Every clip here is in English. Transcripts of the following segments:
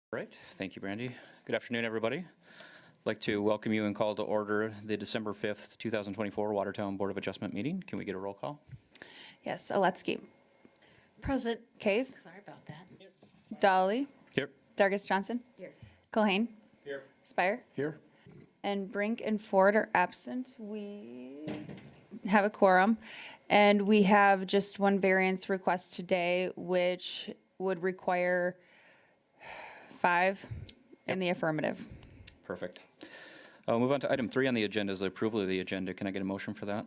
Right, thank you, Brandy. Good afternoon, everybody. I'd like to welcome you and call to order the December 5th, 2024 Watertown Board of Adjustment meeting. Can we get a roll call? Yes, Aletsky. Present. Case. Sorry about that. Dolly. Here. Dargis Johnson. Here. Culhane. Here. Spire. Here. And Brink and Ford are absent. We have a quorum. And we have just one variance request today, which would require 5 in the affirmative. Perfect. We'll move on to item 3 on the agenda is the approval of the agenda. Can I get a motion for that?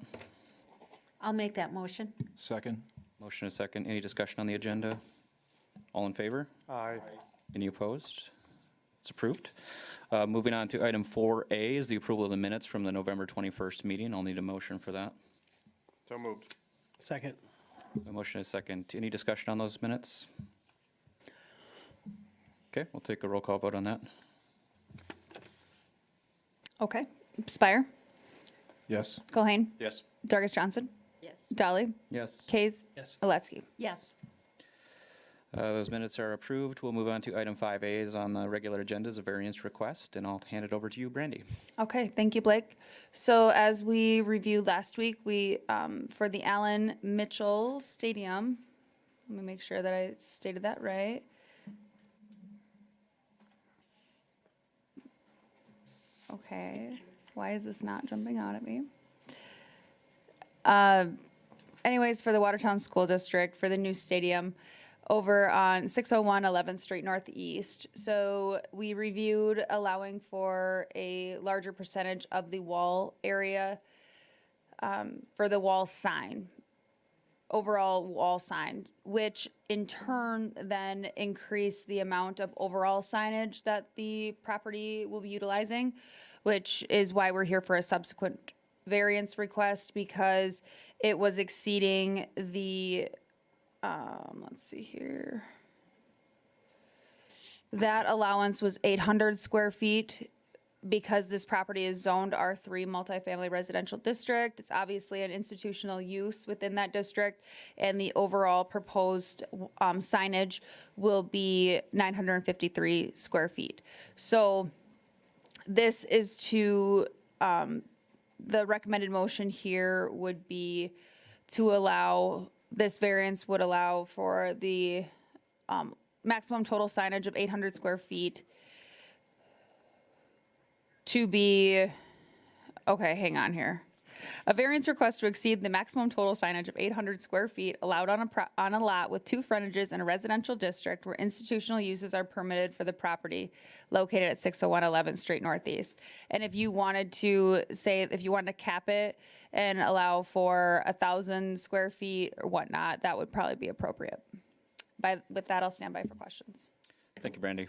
I'll make that motion. Second. Motion and a second. Any discussion on the agenda? All in favor? Aye. Any opposed? It's approved. Moving on to item 4A is the approval of the minutes from the November 21st meeting. I'll need a motion for that. So moved. Second. A motion and a second. Any discussion on those minutes? Okay, we'll take a roll call vote on that. Okay. Spire. Yes. Culhane. Yes. Dargis Johnson. Yes. Dolly. Yes. Case. Yes. Aletsky. Yes. Those minutes are approved. We'll move on to item 5A is on the regular agenda is a variance request, and I'll hand it over to you, Brandy. Okay, thank you, Blake. So as we reviewed last week, we, for the Allen Mitchell Stadium, let me make sure that I stated that right. Okay, why is this not jumping out at me? Anyways, for the Watertown School District, for the new stadium, over on 601 11th Street Northeast. So we reviewed allowing for a larger percentage of the wall area for the wall sign, overall wall sign, which in turn then increase the amount of overall signage that the property will be utilizing, which is why we're here for a subsequent variance request because it was exceeding the let's see here. That allowance was 800 square feet because this property is zoned R3 multifamily residential district. It's obviously an institutional use within that district, and the overall proposed signage will be 953 square feet. So this is to, the recommended motion here would be to allow this variance would allow for the maximum total signage of 800 square feet to be, okay, hang on here. A variance request to exceed the maximum total signage of 800 square feet allowed on a lot with 2 frontages in a residential district where institutional uses are permitted for the property located at 601 11th Street Northeast. And if you wanted to say, if you wanted to cap it and allow for 1,000 square feet or whatnot, that would probably be appropriate. With that, I'll stand by for questions. Thank you, Brandy.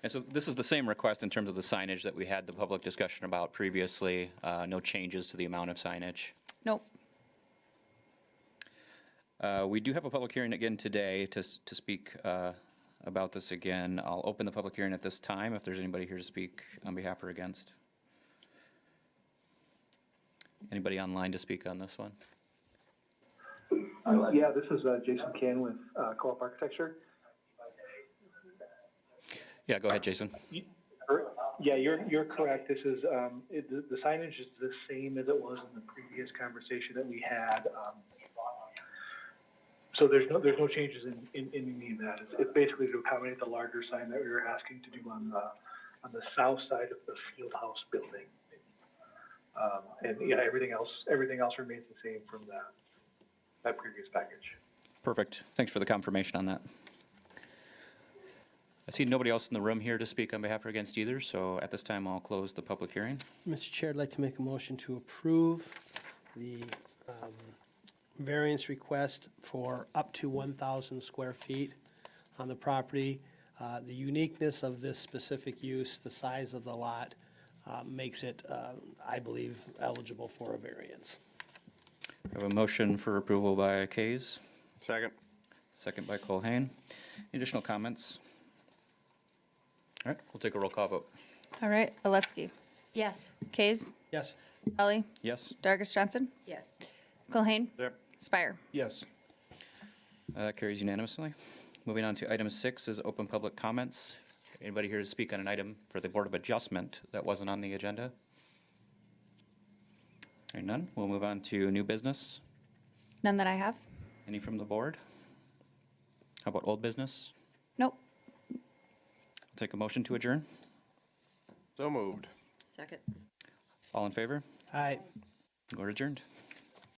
And so this is the same request in terms of the signage that we had the public discussion about previously. No changes to the amount of signage. Nope. We do have a public hearing again today to speak about this again. I'll open the public hearing at this time if there's anybody here to speak on behalf or against. Anybody online to speak on this one? Yeah, this is Jason Can with Co-op Architecture. Yeah, go ahead, Jason. Yeah, you're correct. This is the signage is the same as it was in the previous conversation that we had. So there's no changes in any of that. It's basically to accommodate the larger sign that we were asking to do on the south side of the field house building. And yeah, everything else remains the same from that previous package. Perfect. Thanks for the confirmation on that. I see nobody else in the room here to speak on behalf or against either, so at this time, I'll close the public hearing. Mr. Chair, I'd like to make a motion to approve the variance request for up to 1,000 square feet on the property. The uniqueness of this specific use, the size of the lot, makes it, I believe, eligible for a variance. I have a motion for approval by Kays, Second. second by Culhane. Any additional comments? All right, we'll take a roll call vote. All right, Aletsky. Yes. Kays. Yes. Dolly. Yes, Dargis Johnson. Yes. Culhane. Yep. Spire. Yes. that carries unanimously. Moving on to item 6 is open public comments. Anybody here to speak on an item for the Board of Adjustment that wasn't on the agenda? Hearing none, we'll move on to new business. None that I have? Any from the board? How about old business? Nope. I'll take a motion to adjourn. So moved. Second. All in favor? Aye. We're adjourned.